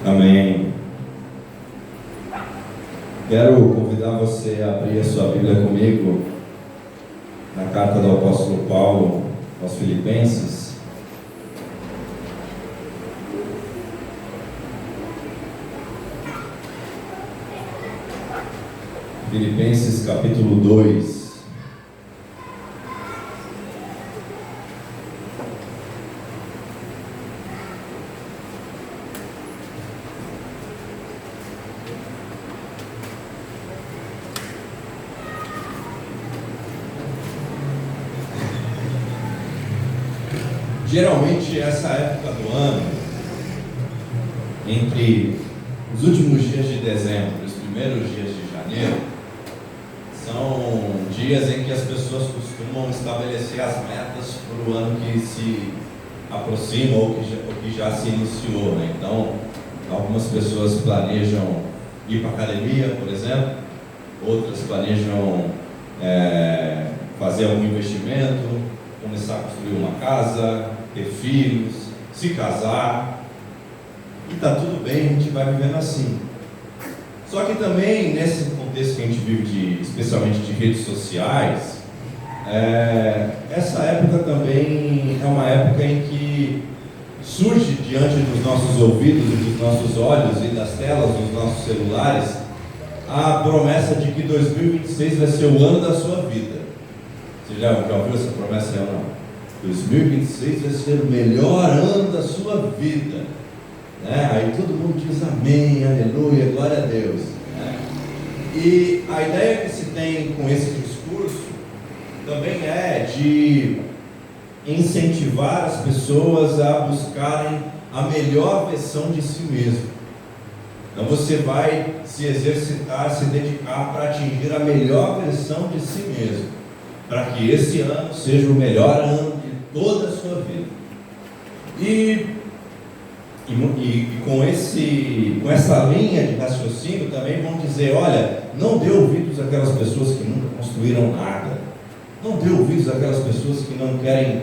Amém. Quero convidar você a abrir a sua Bíblia comigo na carta do apóstolo Paulo aos Filipenses. Filipenses capítulo 2. Geralmente essa época do ano, entre os últimos dias de dezembro e os primeiros dias de janeiro, são dias em que as pessoas costumam estabelecer as metas para o ano que se aproxima ou que já se iniciou, né? Então, algumas pessoas planejam ir para a academia, por exemplo, outras planejam fazer algum investimento, começar a construir uma casa, ter filhos, se casar, e está tudo bem, a gente vai vivendo assim. Só que também, nesse contexto que a gente vive, especialmente de redes sociais, essa época também é uma época em que surge diante dos nossos ouvidos e dos nossos olhos e das telas dos nossos celulares a promessa de que 2026 vai ser o ano da sua vida. Você já ouviu essa promessa ou não? 2026 vai ser o melhor ano da sua vida, né? Aí todo mundo diz amém, aleluia, glória a Deus, né? E a ideia que se tem com esse discurso também é de incentivar as pessoas a buscarem a melhor versão de si mesmo. Então você vai se exercitar, se dedicar para atingir a melhor versão de si mesmo, para que esse ano seja o melhor ano de toda a sua vida. E com essa linha de raciocínio também vão dizer, olha, não dê ouvidos àquelas pessoas que nunca construíram nada, não dê ouvidos àquelas pessoas que não querem,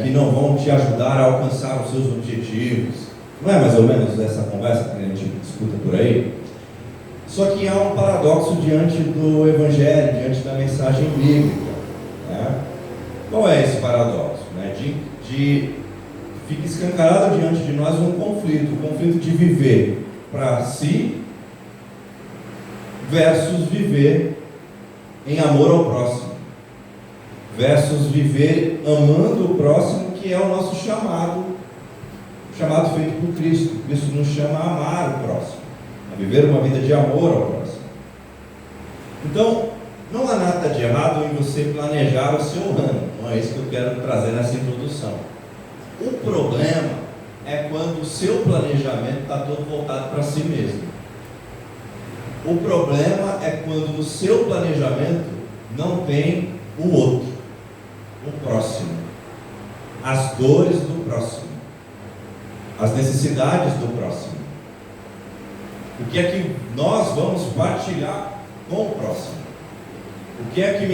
que não vão te ajudar a alcançar os seus objetivos. Não é mais ou menos essa conversa que a gente escuta por aí? Só que há um paradoxo diante do Evangelho, diante da mensagem bíblica, né? Qual é esse paradoxo? Né? Fica escancarado diante de nós um conflito, o conflito de viver para si versus viver em amor ao próximo, versus viver amando o próximo, que é o nosso chamado feito por Cristo. Cristo nos chama a amar o próximo, a viver uma vida de amor ao próximo. Então, não há nada de errado em você planejar o seu ano, não é isso que eu quero trazer nessa introdução. O problema é quando o seu planejamento está todo voltado para si mesmo. O problema é quando o seu planejamento não tem o outro, o próximo, as dores do próximo, as necessidades do próximo. O que é que nós vamos partilhar com o próximo? O que é que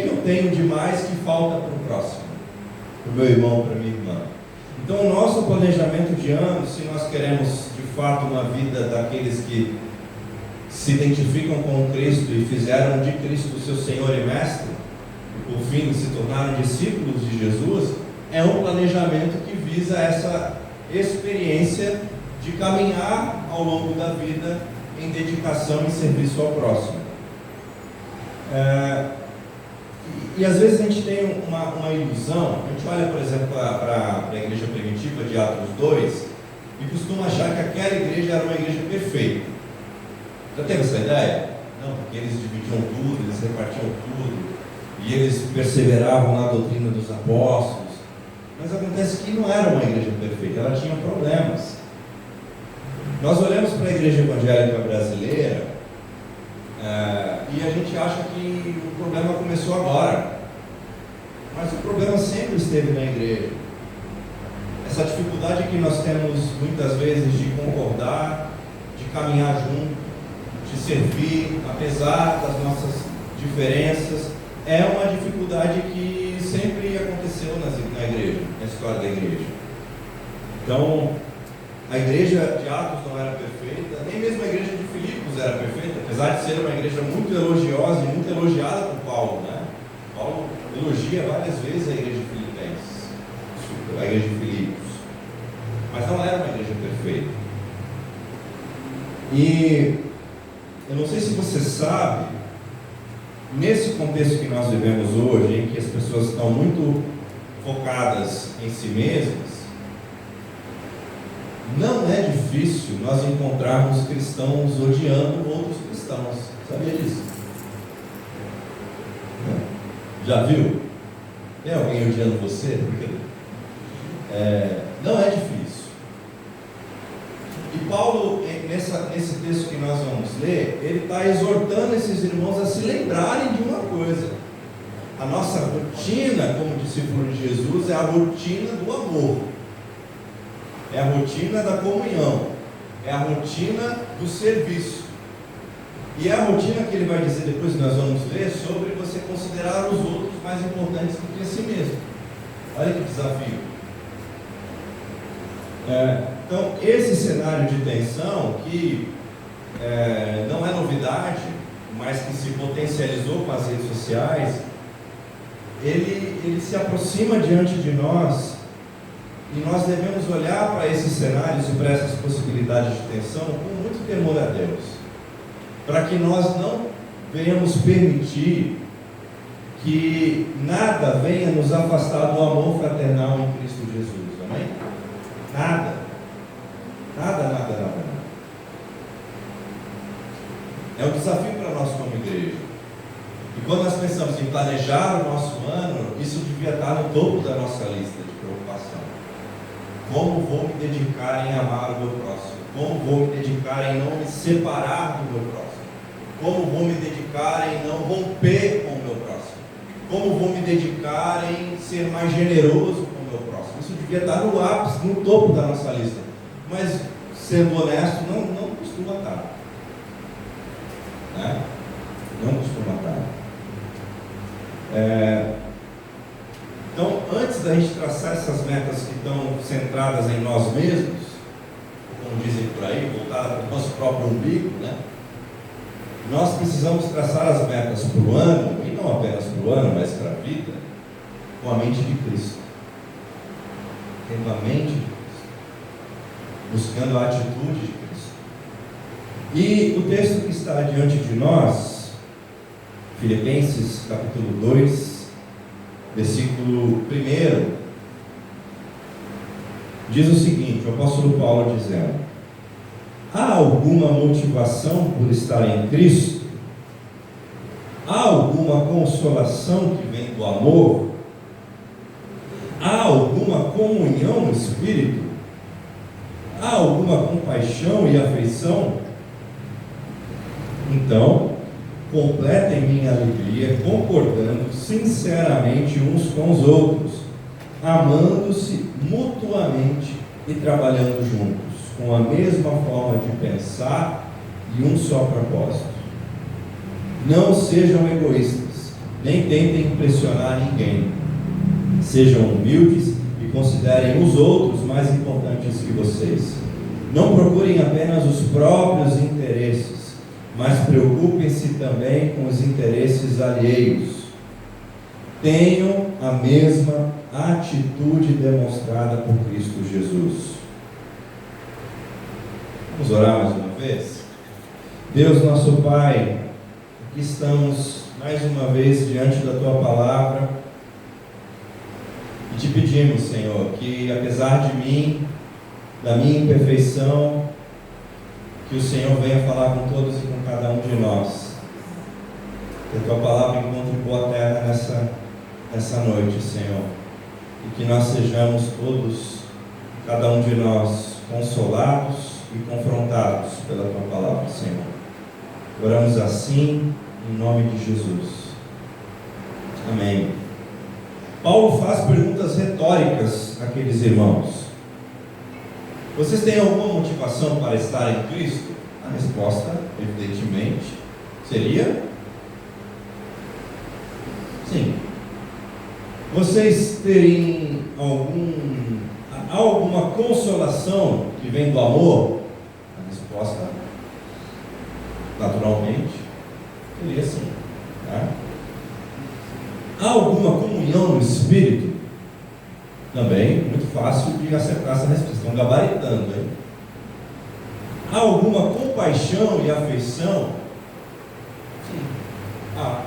eu tenho de mais que falta para o próximo? Para o meu irmão, para a minha irmã. Então, o nosso planejamento de ano, se nós queremos de fato uma vida daqueles que se identificam com Cristo e fizeram de Cristo o seu Senhor e Mestre, e por fim se tornaram discípulos de Jesus, é um planejamento que visa essa experiência de caminhar ao longo da vida em dedicação e serviço ao próximo. E às vezes a gente tem uma ilusão. A gente olha, por exemplo, para a igreja primitiva de Atos 2 e costuma achar que aquela igreja era uma igreja perfeita. Já teve essa ideia? Não, porque eles dividiam tudo, eles repartiam tudo, e eles perseveravam na doutrina dos apóstolos. Mas acontece que não era uma igreja perfeita, ela tinha problemas. Nós olhamos para a igreja evangélica brasileira e a gente acha que o problema começou agora, mas o problema sempre esteve na igreja. Essa dificuldade que nós temos muitas vezes de concordar, de caminhar junto, de servir, apesar das nossas diferenças, é uma dificuldade que sempre aconteceu na igreja, na história da igreja. Então, A igreja de Atos não era perfeita, nem mesmo a igreja de Filipos era perfeita, apesar de ser uma igreja muito elogiosa e muito elogiada por Paulo, né? Paulo elogia várias vezes a igreja de Filipenses, a igreja de Filipos, mas não era uma igreja perfeita. E eu não sei se você sabe, nesse contexto que nós vivemos hoje, em que as pessoas estão muito focadas em si mesmas, não é difícil nós encontrarmos cristãos odiando outros cristãos. Sabia disso? Já viu? Tem alguém odiando você? Não é difícil. E Paulo, nesse texto que nós vamos ler, ele está exortando esses irmãos a se lembrarem de uma coisa. A nossa rotina como discípulo de Jesus é a rotina do amor. É a rotina da comunhão, é a rotina do serviço. E é a rotina que ele vai dizer depois que nós vamos ler sobre você considerar os outros mais importantes do que a si mesmo. Olha que desafio. Então, esse cenário de tensão, que não é novidade, mas que se potencializou com as redes sociais, ele se aproxima diante de nós. E nós devemos olhar para esses cenários e para essas possibilidades de tensão com muito temor a Deus, para que nós não venhamos permitir que nada venha nos afastar do amor fraternal em Cristo Jesus, amém? Nada, nada, nada, nada. É um desafio para nós como igreja. E quando nós pensamos em planejar o nosso ano, isso devia estar no topo da nossa lista de preocupação. Como vou me dedicar em amar o meu próximo? Como vou me dedicar em não me separar do meu próximo? Como vou me dedicar em não romper com o meu próximo? Como vou me dedicar em ser mais generoso com o meu próximo? Isso devia estar no ápice, no topo da nossa lista. Mas, sendo honesto, não costuma estar. Né? Não costuma estar. Então, antes da gente traçar essas metas que estão centradas em nós mesmos, como dizem por aí, voltadas para o nosso próprio umbigo, né? Nós precisamos traçar as metas para o ano, e não apenas para o ano, mas para a vida, com a mente de Cristo. Tendo a mente de Cristo. Buscando a atitude de Cristo. E o texto que está diante de nós, Filipenses capítulo 2, versículo 1, diz o seguinte, o apóstolo Paulo dizendo: há alguma motivação por estar em Cristo? Há alguma consolação que vem do amor? Há alguma comunhão no Espírito? Há alguma compaixão e afeição? Então, completem minha alegria, concordando sinceramente uns com os outros, amando-se mutuamente e trabalhando juntos, com a mesma forma de pensar e um só propósito. Não sejam egoístas, nem tentem impressionar ninguém. Sejam humildes e considerem os outros mais importantes que vocês. Não procurem apenas os próprios interesses, mas preocupem-se também com os interesses alheios. Tenham a mesma atitude demonstrada por Cristo Jesus. Vamos orar mais uma vez? Deus nosso Pai, aqui estamos mais uma vez diante da Tua Palavra e te pedimos, Senhor, que apesar de mim, da minha imperfeição, que o Senhor venha falar com todos e com cada um de nós. Que a Tua Palavra encontre boa terra nessa noite, Senhor. E que nós sejamos todos, cada um de nós, consolados e confrontados pela Tua Palavra, Senhor. Oramos assim, em nome de Jesus. Amém. Paulo faz perguntas retóricas àqueles irmãos. Vocês têm alguma motivação para estar em Cristo? A resposta, evidentemente, seria sim. Vocês terem há alguma consolação que vem do amor? A resposta, naturalmente, seria sim. Tá? Há alguma comunhão no Espírito? Também, muito fácil de acertar essa resposta. Estão gabaritando, hein? Há alguma compaixão e afeição? Sim. Há.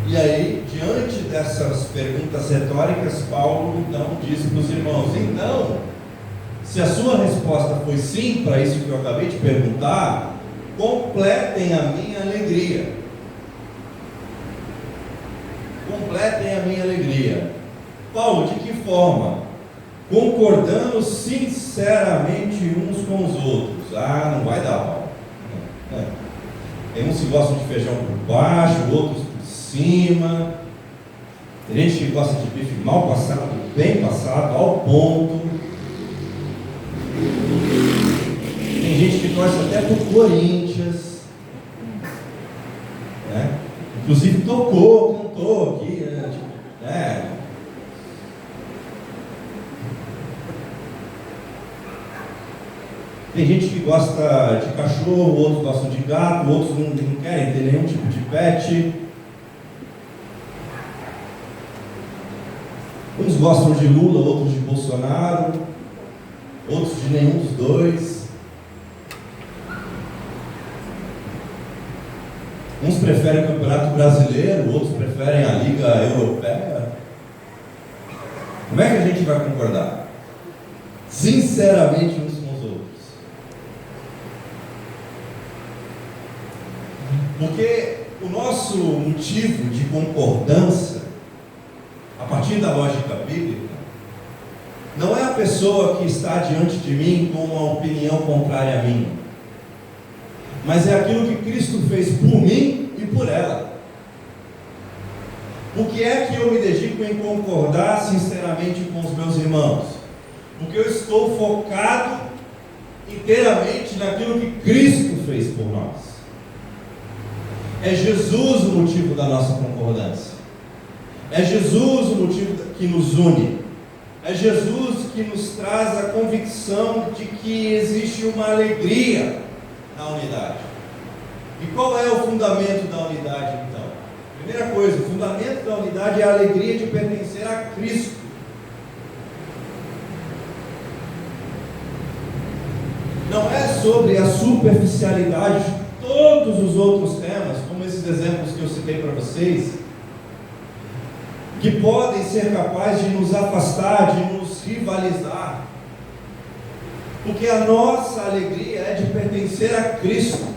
E aí, diante dessas perguntas retóricas, Paulo então diz para os irmãos: então, se a sua resposta foi sim para isso que eu acabei de perguntar, completem a minha alegria. Completem a minha alegria. Paulo, de que forma? Concordando sinceramente uns com os outros. Ah, não vai dar, Paulo. Tem uns que gostam de feijão por baixo, outros por cima. Tem gente que gosta de bife mal passado, bem passado, ao ponto. Tem gente que torce até pro Corinthians, né? Inclusive cantou aqui, né? Tem gente que gosta de cachorro, outros gostam de gato, outros não querem ter nenhum tipo de pet. Uns gostam de Lula, outros de Bolsonaro, outros de nenhum dos dois. Uns preferem o Campeonato Brasileiro, outros preferem a Liga Europeia. Como é que a gente vai concordar? Sinceramente uns com os outros. Porque o nosso motivo de concordância, a partir da lógica bíblica, não é a pessoa que está diante de mim com uma opinião contrária a mim, mas é aquilo que Cristo fez por mim e por ela. Por que é que eu me dedico em concordar sinceramente com os meus irmãos? Porque eu estou focado inteiramente naquilo que Cristo fez por nós. É Jesus o motivo da nossa concordância. É Jesus o motivo que nos une. É Jesus que nos traz a convicção de que existe uma alegria na unidade. E qual é o fundamento da unidade, então? Primeira coisa, o fundamento da unidade é a alegria de pertencer a Cristo. Não é sobre a superficialidade de todos os outros temas, como esses exemplos que eu citei para vocês, que podem ser capazes de nos afastar, de nos rivalizar. Porque a nossa alegria é de pertencer a Cristo.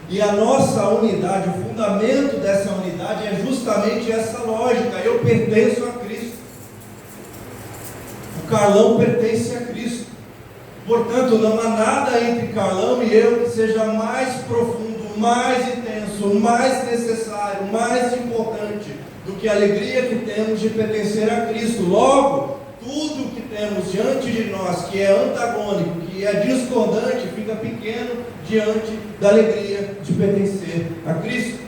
E a nossa unidade, o fundamento dessa unidade é justamente essa lógica: eu pertenço a Cristo. O Carlão pertence a Cristo. Portanto, não há nada entre Carlão e eu que seja mais profundo, mais intenso, mais necessário, mais importante do que a alegria que temos de pertencer a Cristo. Logo, tudo que temos diante de nós que é antagônico, que é discordante, fica pequeno diante da alegria de pertencer a Cristo.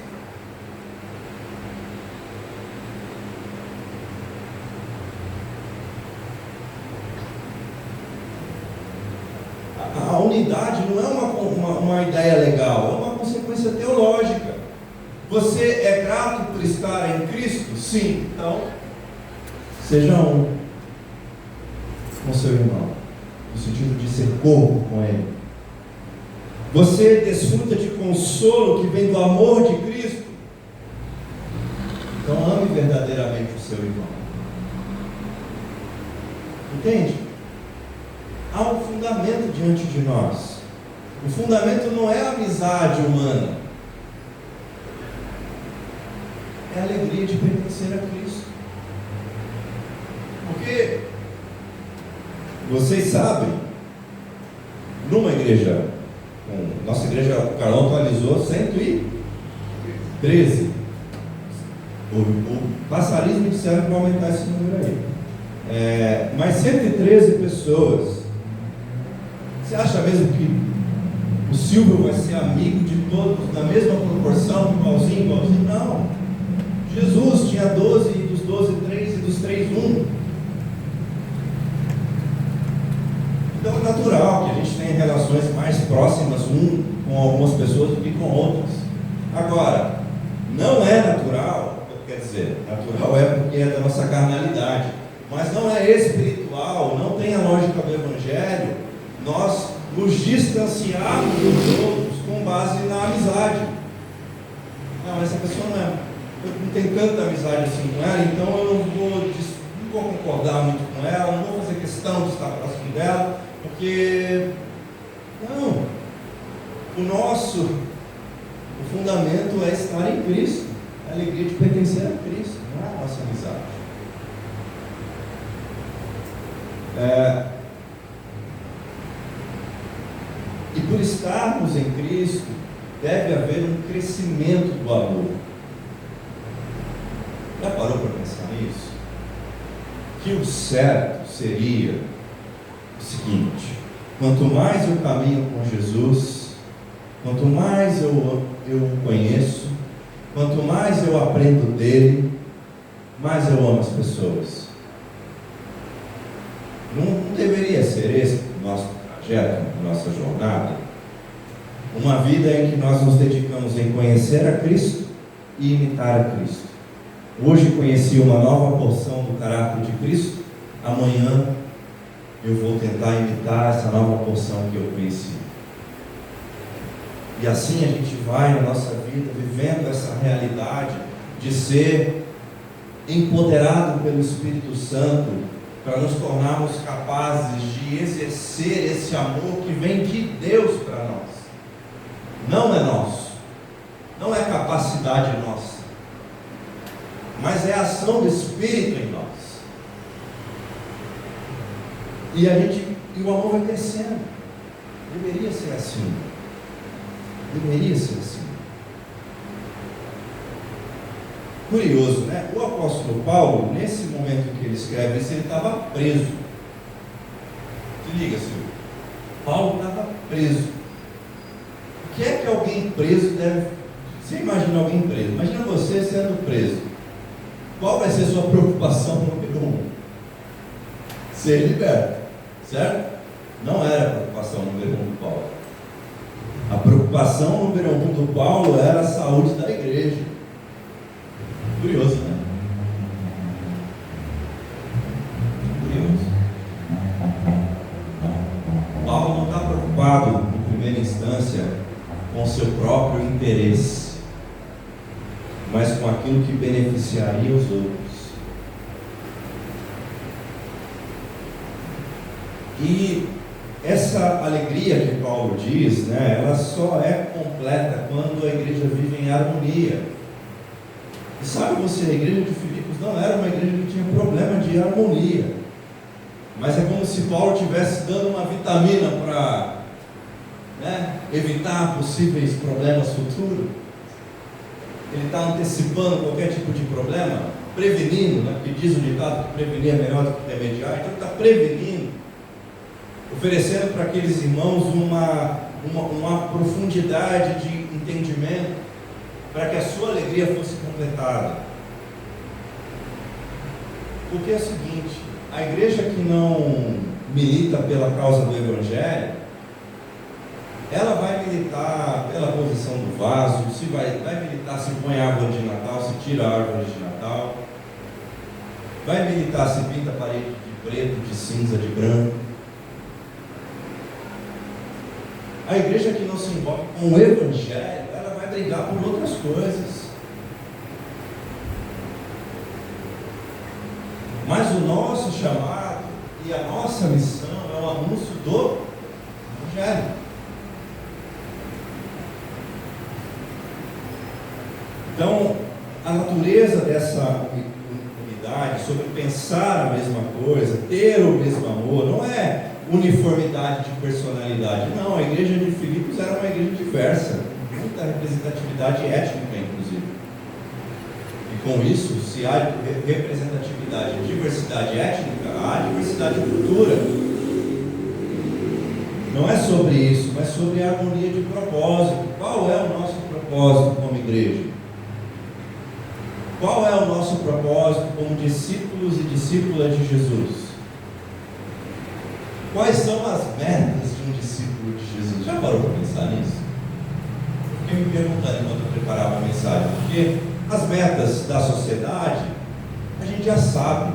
A unidade não é uma ideia legal, é uma consequência teológica. Você é grato por estar em Cristo? Sim. Então, seja um com seu irmão, no sentido de ser corpo com ele. Você desfruta de consolo que vem do amor de Cristo? Então ame verdadeiramente o seu irmão. Entende? Há um fundamento diante de nós. O fundamento não é a amizade humana, é a alegria de pertencer a Cristo. Porque vocês sabem, numa igreja, nossa igreja, o Carlão atualizou 113. O passarinho me disseram que vai aumentar esse número aí. Mas 113 pessoas. Você acha mesmo que o Silvio vai ser amigo de todos na mesma proporção, igualzinho? Não. Jesus tinha 12, e dos 12, 3, e dos 3, 1. Então é natural que a gente tenha relações mais próximas com algumas pessoas do que com outras. Agora, não é natural, quer dizer, natural é porque é da nossa carnalidade, mas não é espiritual, não tem a lógica do Evangelho, nós nos distanciarmos dos outros com base na amizade. Não, essa pessoa não tem tanta amizade assim com ela, então eu não vou concordar muito com ela, não vou fazer questão de estar próximo dela, porque não, o fundamento é estar em Cristo, a alegria de pertencer a Cristo, não é a nossa amizade. E por estarmos em Cristo, deve haver um crescimento do amor. Já parou para pensar nisso? Que o certo seria o seguinte: quanto mais eu caminho com Jesus, quanto mais eu o conheço, quanto mais eu aprendo dele, mais eu amo as pessoas. Não deveria ser esse o nosso trajeto, a nossa jornada? Uma vida em que nós nos dedicamos em conhecer a Cristo e imitar a Cristo. Hoje conheci uma nova porção do caráter de Cristo, amanhã eu vou tentar imitar essa nova porção que eu conheci. E assim a gente vai na nossa vida vivendo essa realidade de ser empoderado pelo Espírito Santo para nos tornarmos capazes de exercer esse amor que vem de Deus para nós. Não é nosso, não é capacidade nossa, mas é a ação do Espírito em nós. E o amor vai crescendo. Deveria ser assim. Deveria ser assim. Curioso, né? O apóstolo Paulo, nesse momento em que ele escreve isso, ele estava preso. Se liga, Silvio. Paulo estava preso. O que é que alguém preso deve... Você imagina alguém preso? Imagina você sendo preso. Qual vai ser a sua preocupação número 1? Ser liberto, certo? Não era a preocupação número 1 do Paulo. A preocupação número 1 do Paulo era a saúde da igreja. Curioso, né? Curioso. Paulo não está preocupado, em primeira instância, com seu próprio interesse, mas com aquilo que beneficiaria os outros. E essa alegria que Paulo diz, né, ela só é completa quando a igreja vive em harmonia. E sabe você, a igreja de Filipos não era uma igreja que tinha problema de harmonia, mas é como se Paulo estivesse dando uma vitamina para evitar possíveis problemas futuros. Ele está antecipando qualquer tipo de problema, prevenindo, né? Porque diz o ditado que prevenir é melhor do que remediar. Então ele está prevenindo, oferecendo para aqueles irmãos uma profundidade de entendimento para que a sua alegria fosse completada. Porque é o seguinte: a igreja que não milita pela causa do Evangelho, ela vai militar pela posição do vaso, vai militar se põe árvore de Natal, se tira a árvore de Natal, vai militar se pinta a parede de preto, de cinza, de branco. A igreja que não se envolve com o Evangelho, ela vai brigar por outras coisas. Mas o nosso chamado e a nossa missão é o anúncio do Evangelho. Então, a natureza dessa unidade, sobre pensar a mesma coisa, ter o mesmo amor, não é uniformidade de personalidade. Não, a igreja de Filipos era uma igreja diversa, muita representatividade étnica, inclusive. E com isso, se há representatividade, diversidade étnica, há diversidade cultura. Não é sobre isso, mas sobre a harmonia de propósito. Qual é o nosso propósito como igreja? Qual é o nosso propósito como discípulos e discípulas de Jesus? Quais são as metas de um discípulo de Jesus? Já parou para pensar nisso? Fiquei me perguntando enquanto eu preparava a mensagem, porque as metas da sociedade a gente já sabe.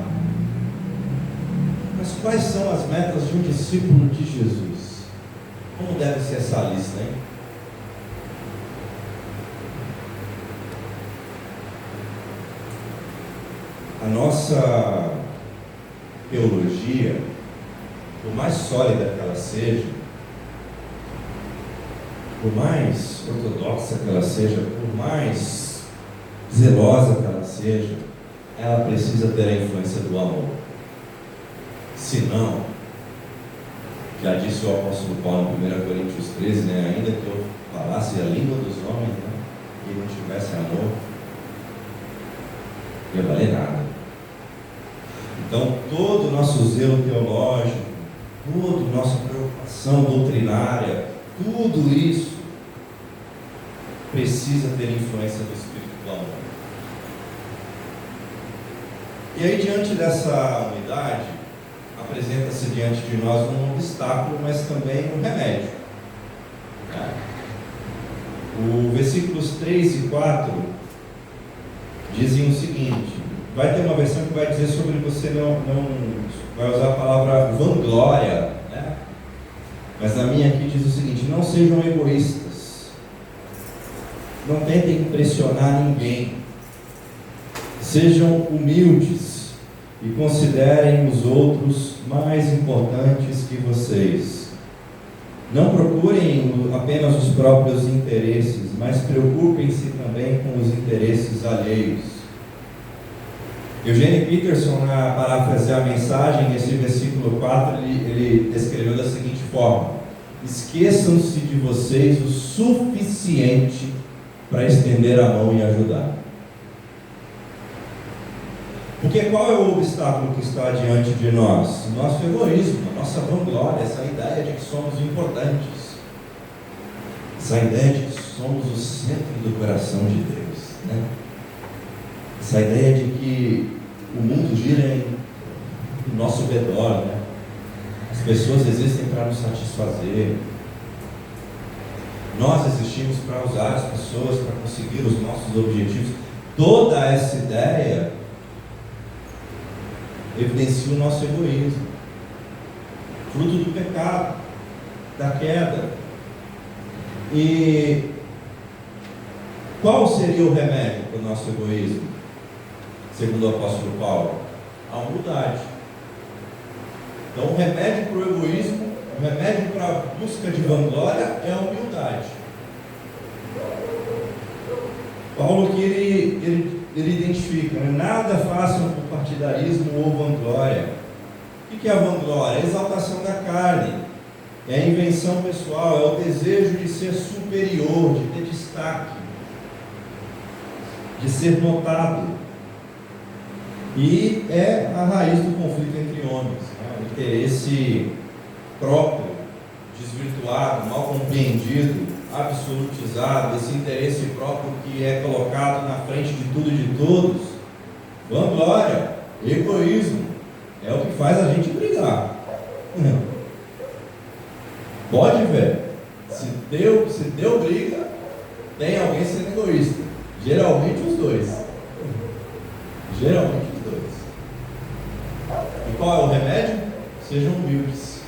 Mas quais são as metas de um discípulo de Jesus? Como deve ser essa lista, hein? A nossa teologia, por mais sólida que ela seja, por mais ortodoxa que ela seja, por mais zelosa que ela seja, ela precisa ter a influência do amor. Senão, já disse o apóstolo Paulo em 1 Coríntios 13, ainda que eu falasse a língua dos homens, e não tivesse amor, não ia valer nada. Então, todo o nosso zelo teológico, toda a nossa preocupação doutrinária, tudo isso precisa ter influência do Espírito do amor. E aí, diante dessa unidade, apresenta-se diante de nós um obstáculo, mas também um remédio. O versículos 3 e 4 dizem o seguinte: vai ter uma versão que vai dizer sobre você não vai usar a palavra vanglória, mas na minha aqui diz o seguinte: não sejam egoístas, não tentem impressionar ninguém, sejam humildes e considerem os outros mais importantes que vocês. Não procurem apenas os próprios interesses, mas preocupem-se também com os interesses alheios. Eugene Peterson, na parafrasear a mensagem, nesse versículo 4, ele descreveu da seguinte forma: esqueçam-se de vocês o suficiente para estender a mão e ajudar. Porque qual é o obstáculo que está diante de nós? O nosso egoísmo, a nossa vanglória, essa ideia de que somos importantes, essa ideia de que somos o centro do coração de Deus, essa ideia de que o mundo gira em nosso redor, as pessoas existem para nos satisfazer, nós existimos para usar as pessoas para conseguir os nossos objetivos. Toda essa ideia evidencia o nosso egoísmo, fruto do pecado, da queda. E qual seria o remédio para o nosso egoísmo? Segundo o apóstolo Paulo, a humildade. Então, o remédio para o egoísmo, o remédio para a busca de vanglória é a humildade. Paulo que ele identifica: nada façam por partidarismo ou vanglória. O que é a vanglória? É a exaltação da carne, é a invenção pessoal, é o desejo de ser superior, de ter destaque, de ser notado. E é a raiz do conflito entre homens, o interesse próprio, desvirtuado, mal compreendido, absolutizado, esse interesse próprio que é colocado na frente de tudo e de todos. Vanglória, egoísmo, é o que faz a gente brigar. Pode ver, se deu briga, tem alguém sendo egoísta. Geralmente os dois. E qual é o remédio? Sejam humildes,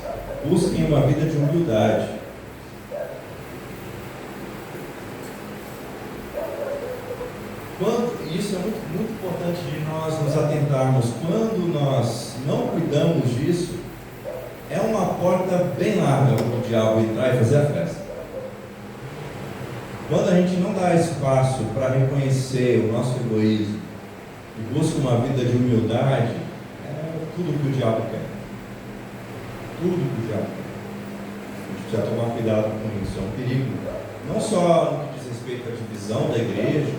busquem uma vida de humildade. Isso é muito importante de nós nos atentarmos. Quando nós não cuidamos disso, é uma porta bem larga para o diabo entrar e fazer a festa. Quando a gente não dá espaço para reconhecer o nosso egoísmo e busca uma vida de humildade, é tudo que o diabo quer. Tudo que o diabo quer. A gente precisa tomar cuidado com isso, é um perigo. Não só no que diz respeito à divisão da igreja,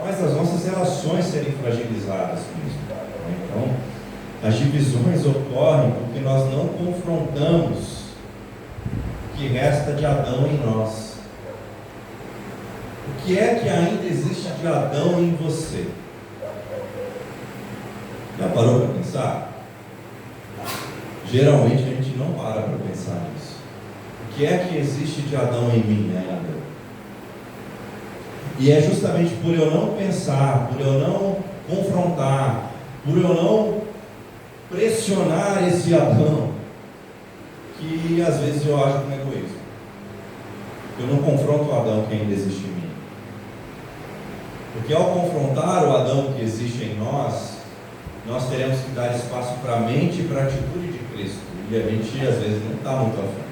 mas as nossas relações serem fragilizadas com isso. Então, as divisões ocorrem porque nós não confrontamos o que resta de Adão em nós. O que é que ainda existe de Adão em você? Já parou para pensar? Geralmente a gente não para que é que existe de Adão em mim ainda? E é justamente por eu não pensar, por eu não confrontar, por eu não pressionar esse Adão, que às vezes eu ajo com egoísmo. Eu não confronto o Adão que ainda existe em mim. Porque ao confrontar o Adão que existe em nós, nós teremos que dar espaço para a mente e para a atitude de Cristo. E a gente às vezes não está muito à frente.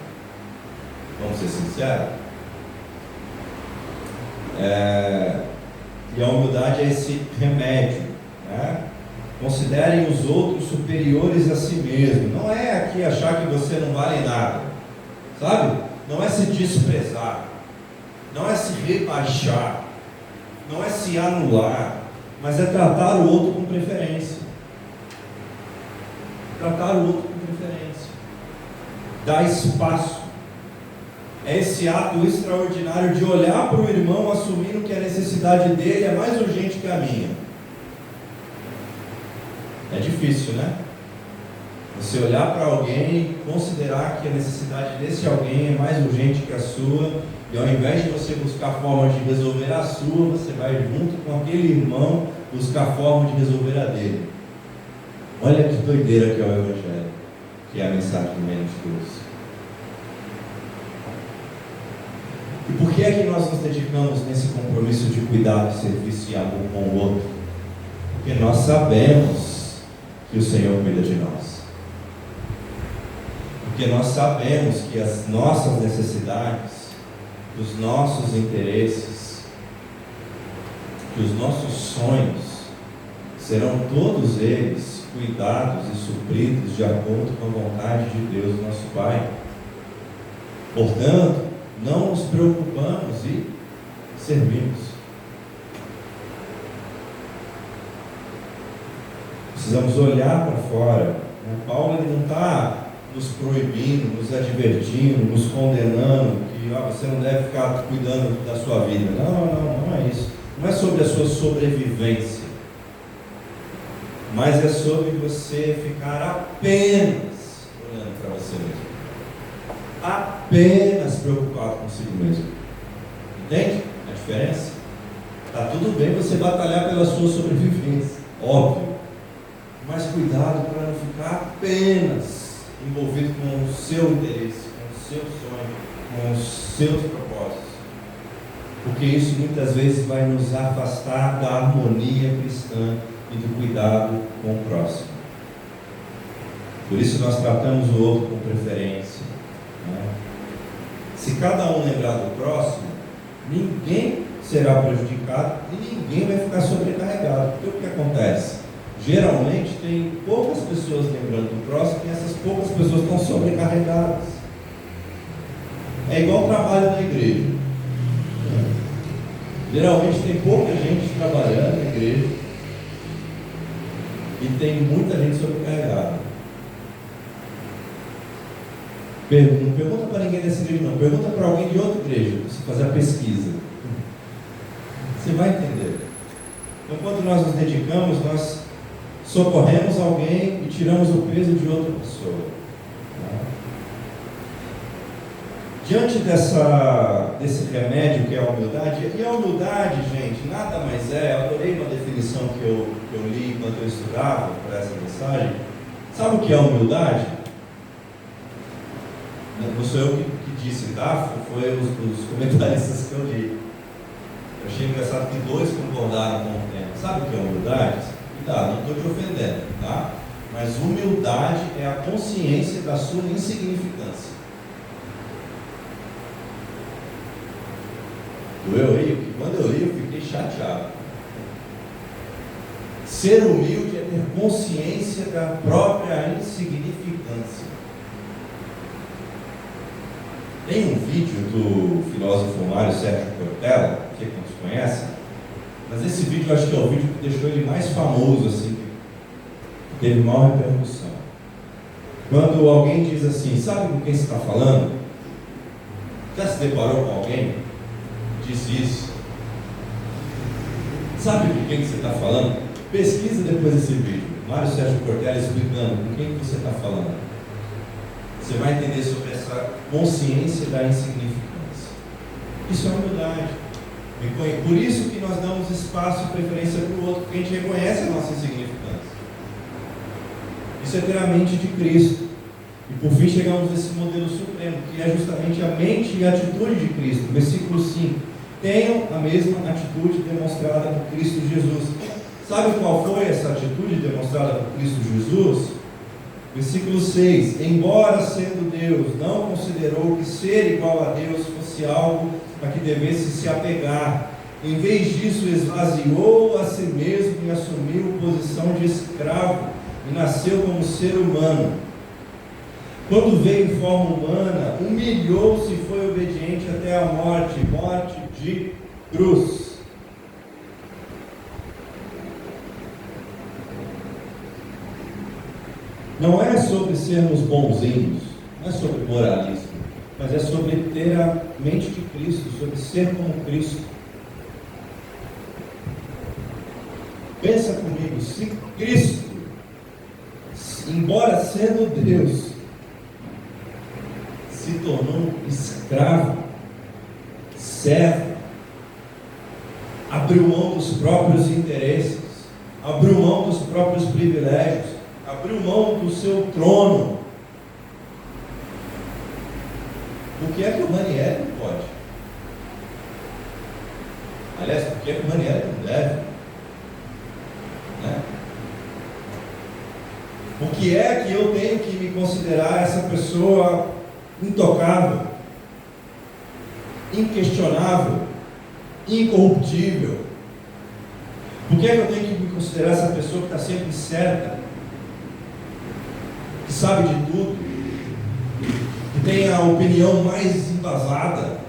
Vamos ser sinceros? E a humildade é esse remédio, né? Considerem os outros superiores a si mesmo. Não é aqui achar que você não vale nada, sabe? Não é se desprezar, não é se rebaixar, não é se anular, mas é tratar o outro com preferência. Tratar o outro com preferência. Dar espaço. É esse ato extraordinário de olhar para o irmão assumindo que a necessidade dele é mais urgente que a minha. É difícil, né? Você olhar para alguém e considerar que a necessidade desse alguém é mais urgente que a sua, e ao invés de você buscar forma de resolver a sua, você vai junto com aquele irmão buscar forma de resolver a dele. Olha que doideira que é o Evangelho, que é a mensagem do Reino de Deus. E por que é que nós nos dedicamos nesse compromisso de cuidado, serviço e amor com o outro? Porque nós sabemos que o Senhor cuida de nós. Porque nós sabemos que as nossas necessidades, os nossos interesses, que os nossos sonhos serão todos eles cuidados e supridos de acordo com a vontade de Deus, nosso Pai. Portanto, não nos preocupamos e servimos. Precisamos olhar para fora. Paulo ele não está nos proibindo, nos advertindo, nos condenando, que você não deve ficar cuidando da sua vida. Não é isso. Não é sobre a sua sobrevivência, mas é sobre você ficar apenas olhando para você mesmo. Apenas preocupado consigo mesmo. Entende a diferença? Está tudo bem você batalhar pela sua sobrevivência, óbvio, mas cuidado para não ficar apenas envolvido com o seu interesse, com o seu sonho, com os seus propósitos, porque isso muitas vezes vai nos afastar da harmonia cristã e do cuidado com o próximo. Por isso nós tratamos o outro com preferência. Se cada um lembrar do próximo, ninguém será prejudicado e ninguém vai ficar sobrecarregado. Porque o que acontece? Geralmente tem poucas pessoas lembrando do próximo e essas poucas pessoas estão sobrecarregadas. É igual o trabalho na igreja. Geralmente tem pouca gente trabalhando na igreja e tem muita gente sobrecarregada. Não pergunta para ninguém dessa igreja, não. Pergunta para alguém de outra igreja, para você fazer a pesquisa. Você vai entender. Então, quando nós nos dedicamos, nós socorremos alguém e tiramos o peso de outra pessoa. Diante desse remédio que é a humildade, e a humildade, gente, nada mais é, eu adorei uma definição que eu li enquanto eu estudava para essa mensagem. Sabe o que é a humildade? Não sou eu que disse, tá? Foi os comentaristas que eu li. Eu achei engraçado que dois concordaram com o tema. Sabe o que é humildade? Cuidado, não estou te ofendendo, tá? Mas humildade é a consciência da sua insignificância. Doeu aí? Porque quando eu li, eu fiquei chateado. Ser humilde é ter consciência da própria insignificância. Tem um vídeo do filósofo Mário Sérgio Cortella, que todos conhecem, mas esse vídeo eu acho que é o vídeo que deixou ele mais famoso, assim, que teve maior repercussão. Quando alguém diz assim, sabe com quem você está falando? Já se deparou com alguém que disse isso? Sabe com quem você está falando? Pesquisa depois desse vídeo. Mário Sérgio Cortella explicando com quem você está falando. Você vai entender sobre essa consciência da insignificância. Isso é humildade. Por isso que nós damos espaço e preferência para o outro, porque a gente reconhece a nossa insignificância. Isso é ter a mente de Cristo. E por fim chegamos nesse modelo supremo, que é justamente a mente e a atitude de Cristo. Versículo 5. Tenham a mesma atitude demonstrada por Cristo Jesus. Sabe qual foi essa atitude demonstrada por Cristo Jesus? Versículo 6. Embora sendo Deus, não considerou que ser igual a Deus fosse algo a que devesse se apegar. Em vez disso, esvaziou a si mesmo e assumiu posição de escravo e nasceu como ser humano. Quando veio em forma humana, humilhou-se e foi obediente até a morte, morte de cruz. Não é sobre sermos bonzinhos, não é sobre moralismo, mas é sobre ter a mente de Cristo, sobre ser como Cristo. Pensa comigo, se Cristo, embora sendo Deus, se tornou escravo, servo, abriu mão dos próprios interesses, abriu mão dos próprios privilégios, abriu mão do seu trono. Por que é que o Ranieri não pode? Aliás, por que é que o Ranieri não deve? Né? Por que é que eu tenho que me considerar essa pessoa intocável, inquestionável, incorruptível? Por que é que eu tenho que me considerar essa pessoa que está sempre certa, que sabe de tudo, que tem a opinião mais embasada?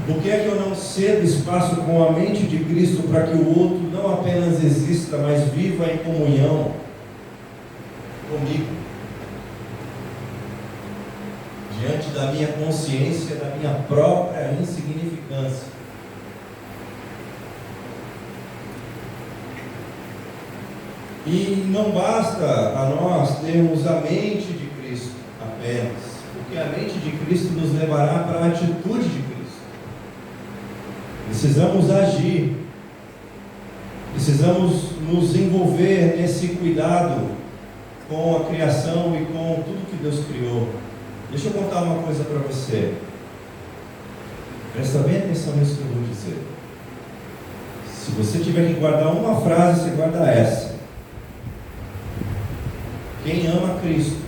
Por que é que eu não cedo espaço com a mente de Cristo para que o outro não apenas exista, mas viva em comunhão comigo? Diante da minha consciência, da minha própria insignificância. E não basta a nós termos a mente de Cristo apenas, porque a mente de Cristo nos levará para a atitude de Cristo. Precisamos agir, precisamos nos envolver nesse cuidado com a criação e com tudo que Deus criou. Deixa eu contar uma coisa para você. Presta bem atenção nisso que eu vou dizer. Se você tiver que guardar uma frase, você guarda essa. Quem ama Cristo,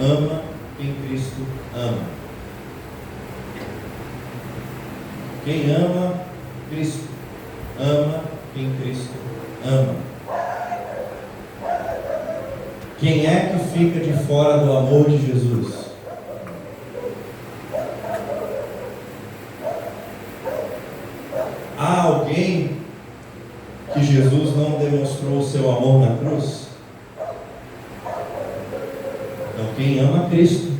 ama quem Cristo ama. Quem ama Cristo, ama quem Cristo ama. Quem é que fica de fora do amor de Jesus? Há alguém que Jesus não demonstrou o seu amor na cruz? Então, quem ama Cristo,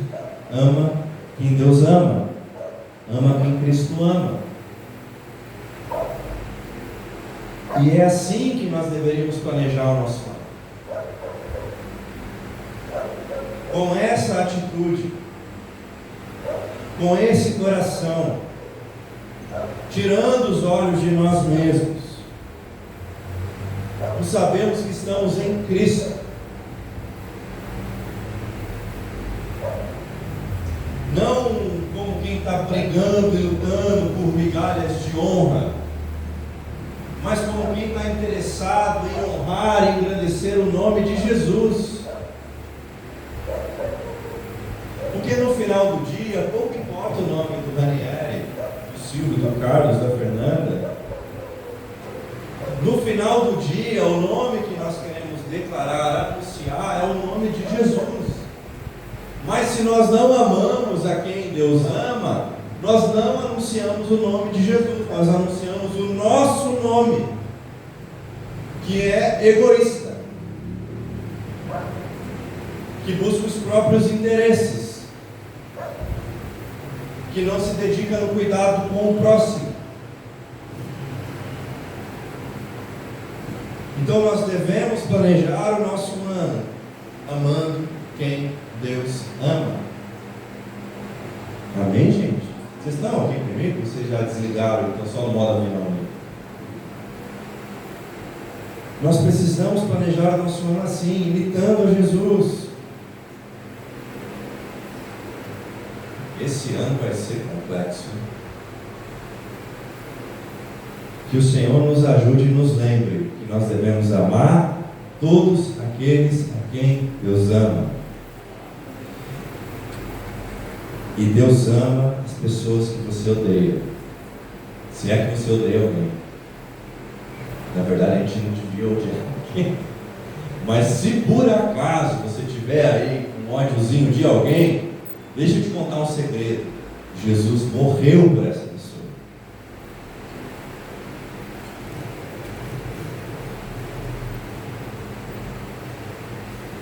ama quem Deus ama, ama quem Cristo ama. E é assim que nós deveríamos planejar o nosso lar. Com essa atitude, com esse coração, tirando os olhos de nós mesmos, nós sabemos que estamos em Cristo. Não como quem está brigando e lutando por migalhas de honra, mas como quem está interessado em honrar e engrandecer o nome de Jesus. Porque no final do dia, pouco importa o nome do Ranieri, do Silvio, do Carlos, da Fernanda. No final do dia, o nome que nós queremos declarar, anunciar, é o nome de Jesus. Mas se nós não amamos a quem Deus ama, nós não anunciamos o nome de Jesus, nós anunciamos o nosso nome, que é egoísta, que busca os próprios interesses, que não se dedica no cuidado com o próximo. Então nós devemos planejar o nosso ano amando quem Deus ama. Amém, gente? Vocês estão aqui comigo? Vocês já desligaram e estão só no modo avião? Nós precisamos planejar o nosso ano assim, imitando a Jesus. Esse ano vai ser complexo. Que o Senhor nos ajude e nos lembre que nós devemos amar todos aqueles a quem Deus ama. E Deus ama as pessoas que você odeia. Se é que você odeia alguém. Na verdade, a gente não devia odiar alguém. Mas se por acaso você tiver aí um ódiozinho de alguém, deixa eu te contar um segredo. Jesus morreu por essa pessoa.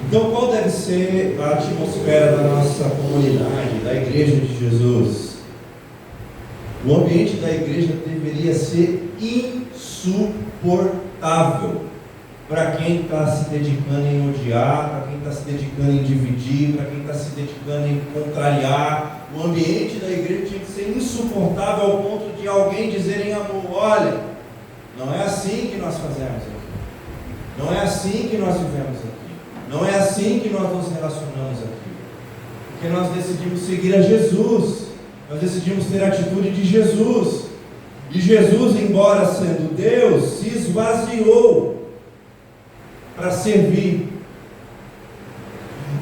Então, qual deve ser a atmosfera da nossa comunidade, da igreja de Jesus? O ambiente da igreja deveria ser insuportável para quem está se dedicando em odiar, para quem está se dedicando em dividir, para quem está se dedicando em contrariar. O ambiente da igreja tinha que ser insuportável ao ponto de alguém dizer em amor: olha, não é assim que nós fazemos aqui, não é assim que nós vivemos aqui, não é assim que nós nos relacionamos aqui, porque nós decidimos seguir a Jesus, nós decidimos ter a atitude de Jesus, e Jesus, embora sendo Deus, se esvaziou para servir.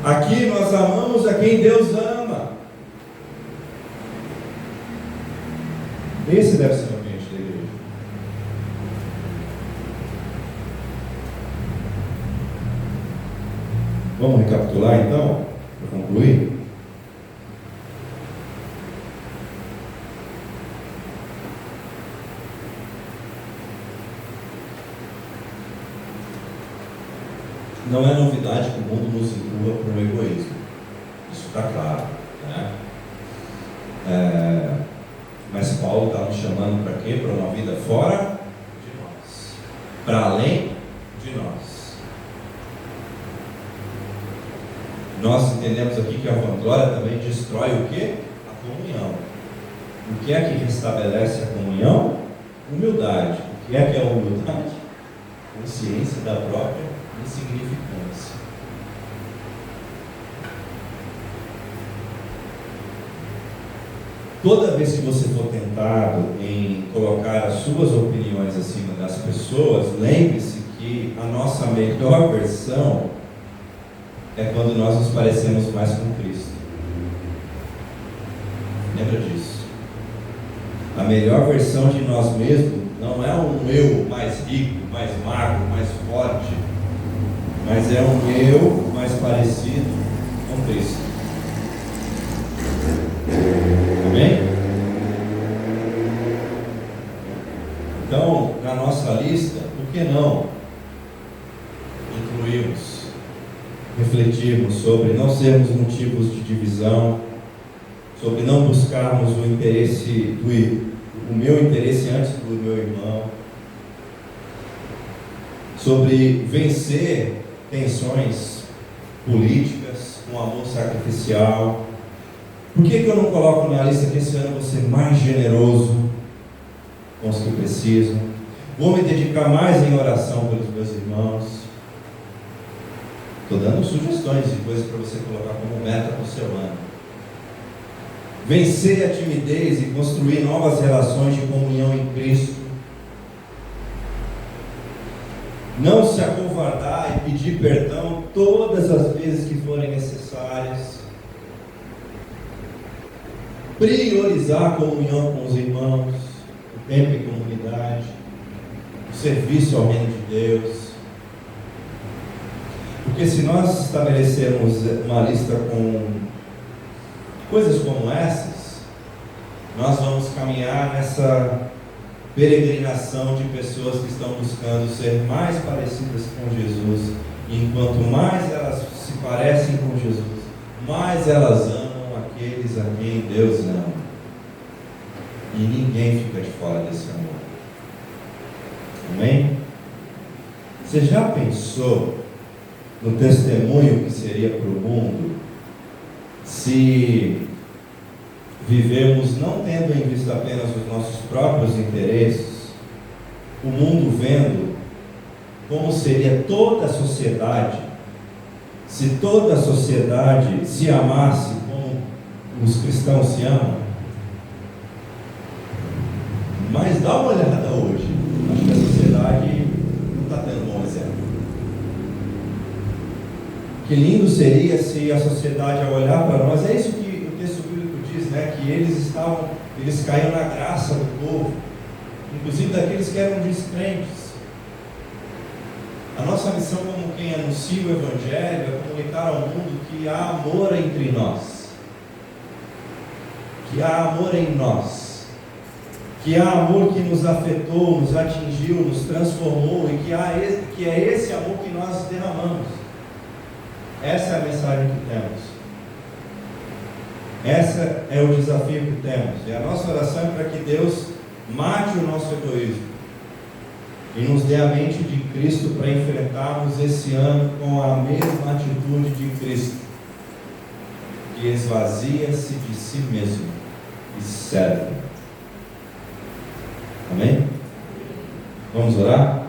Aqui nós amamos a quem Deus ama. Esse deve ser o ambiente da igreja. Vamos recapitular então, para concluir? Não é novidade que o mundo nos empurra para o egoísmo. Isso está claro, né? Mas Paulo está nos chamando para quê? Para uma vida fora de nós, para além de nós. Nós entendemos aqui que a vanglória também destrói o quê? A comunhão. O que é que restabelece a comunhão? Humildade. O que é a humildade? Consciência da própria insignificância. Toda vez que você for tentado em colocar as suas opiniões acima das pessoas, lembre-se que a nossa melhor versão é quando nós nos parecemos mais com Cristo. Lembra disso? A melhor versão de nós mesmos não é um eu mais rico, mais magro, mais forte, mas é um eu mais parecido com Cristo. Amém? Então, na nossa lista, por que não incluirmos, refletirmos sobre não sermos motivos de divisão, sobre não buscarmos o interesse o meu interesse antes do meu irmão, sobre vencer tensões políticas com amor sacrificial. Por que eu não coloco na lista que esse ano eu vou ser mais generoso com os que precisam? Vou me dedicar mais em oração pelos meus irmãos. Estou dando sugestões de coisas para você colocar como meta para o seu ano. Vencer a timidez e construir novas relações de comunhão em Cristo. Não se acovardar e pedir perdão todas as vezes que forem necessárias. Priorizar a comunhão com os irmãos, o tempo em comunidade, o serviço ao reino de Deus. Porque se nós estabelecermos uma lista com coisas como essas, nós vamos caminhar nessa peregrinação de pessoas que estão buscando ser mais parecidas com Jesus. E enquanto mais elas se parecem com Jesus, mais elas amam aqueles a quem Deus ama. E ninguém fica de fora desse amor. Amém? Você já pensou no testemunho que seria para o mundo se vivemos não tendo em vista apenas os nossos próprios interesses, o mundo vendo como seria toda a sociedade, se toda a sociedade se amasse como os cristãos se amam. Mas dá uma olhada hoje, acho que a sociedade não está tendo bom exemplo. Que lindo seria se a sociedade, ao olhar para nós, é isso que o texto bíblico diz, né? Que eles caíram na graça do povo, inclusive daqueles que eram descrentes. A nossa missão como quem anuncia o Evangelho é comunicar ao mundo que há amor entre nós, que há amor em nós, que há amor que nos afetou, nos atingiu, nos transformou e que é esse amor que nós derramamos. Essa é a mensagem que temos. Esse é o desafio que temos. E a nossa oração é para que Deus mate o nosso egoísmo e nos dê a mente de Cristo para enfrentarmos esse ano com a mesma atitude de Cristo, que esvazia-se de si mesmo e serve. Amém? Vamos orar?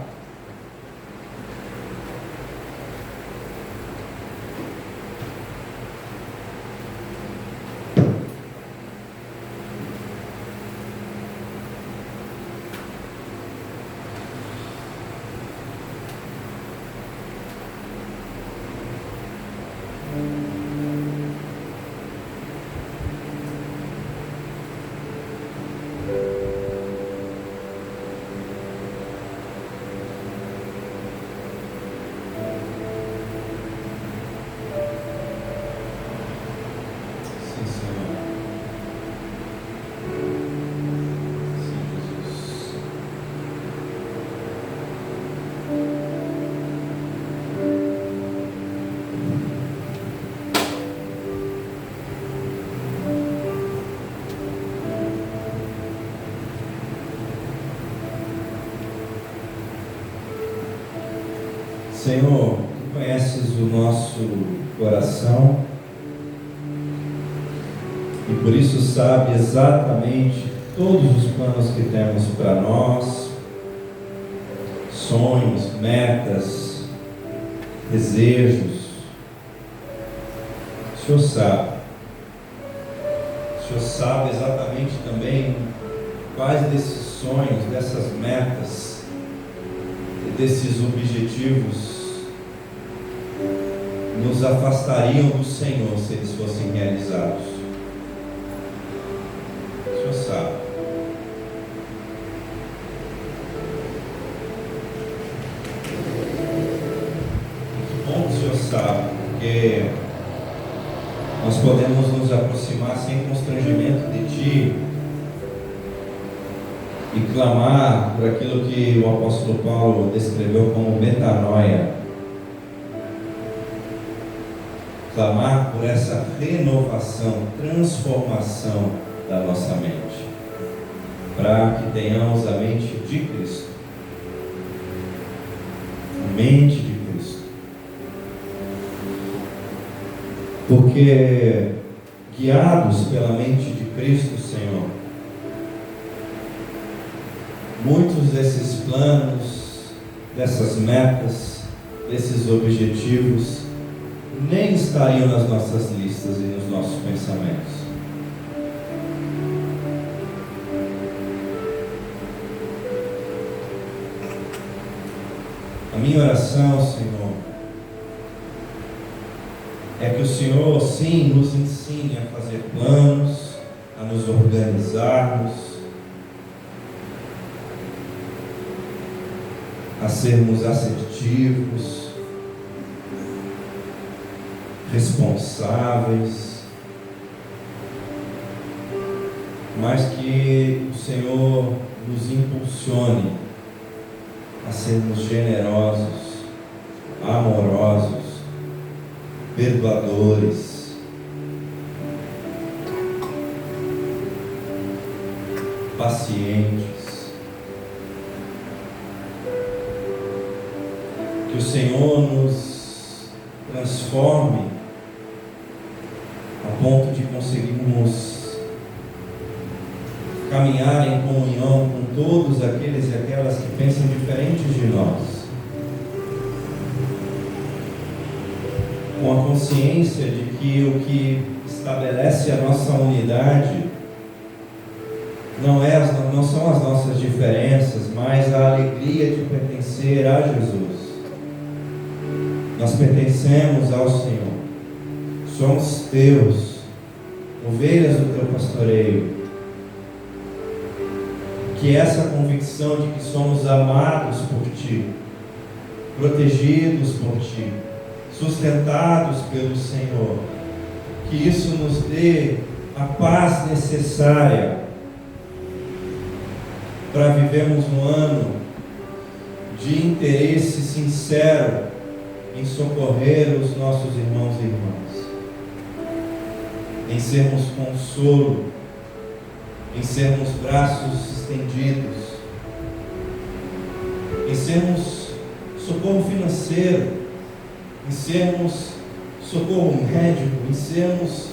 Senhor, Tu conheces o nosso coração e por isso sabe exatamente todos os planos que temos para nós, sonhos, metas, desejos. O Senhor sabe. O Senhor sabe exatamente também quais desses sonhos, dessas metas e desses objetivos nos afastariam do Senhor se eles fossem realizados. O Senhor sabe. Que bom que o Senhor sabe, porque nós podemos nos aproximar sem constrangimento de Ti e clamar por aquilo que o apóstolo Paulo descreveu como metanoia. Clamar por essa renovação, transformação da nossa mente, para que tenhamos a mente de Cristo. A mente de Cristo. Porque guiados pela mente de Cristo, Senhor, muitos desses planos, dessas metas, desses objetivos nem estariam nas nossas listas e nos nossos pensamentos. A minha oração, Senhor, é que o Senhor, sim, nos ensine a fazer planos, a nos organizarmos, a sermos assertivos, responsáveis, mas que o Senhor nos impulsione a sermos generosos, amorosos, perdoadores, pacientes. Que o Senhor nos transforme a ponto de conseguirmos caminhar em comunhão com todos aqueles e aquelas que pensam diferentes de nós, com a consciência de que o que estabelece a nossa unidade não são as nossas diferenças, mas a alegria de pertencer a Jesus. Nós pertencemos ao Senhor, somos teus, ovelhas do teu pastoreio. Que essa convicção de que somos amados por ti, protegidos por ti, sustentados pelo Senhor, que isso nos dê a paz necessária para vivermos um ano de interesse sincero em socorrer os nossos irmãos e irmãs, em sermos consolo, em sermos braços estendidos, em sermos socorro financeiro, em sermos socorro médico, em sermos,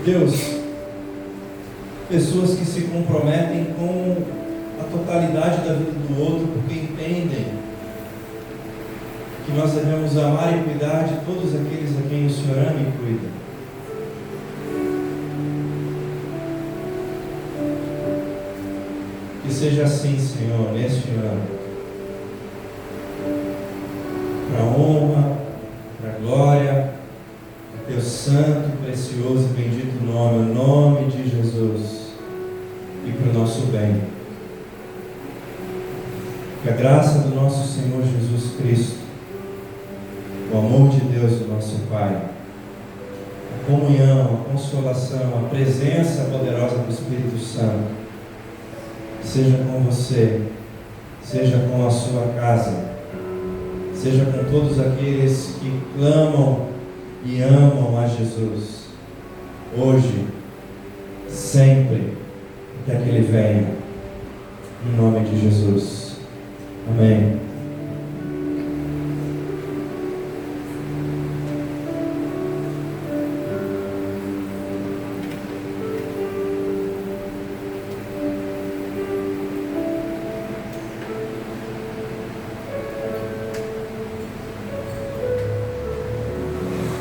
Deus, pessoas que se comprometem com a totalidade da vida do outro, porque entendem que nós devemos amar e cuidar de todos aqueles a quem o Senhor ama e cuida. Que seja assim, Senhor, neste ano, para a honra, para a glória do teu santo, precioso e bendito nome, o nome de Jesus, e para o nosso bem. Que a graça do nosso Senhor Jesus Cristo, o amor de Deus, o nosso Pai, a comunhão, a consolação, a presença poderosa do Espírito Santo, seja com você, seja com a sua casa, seja com todos aqueles que clamam e amam a Jesus, hoje, sempre, até que Ele venha, em nome de Jesus. Amém.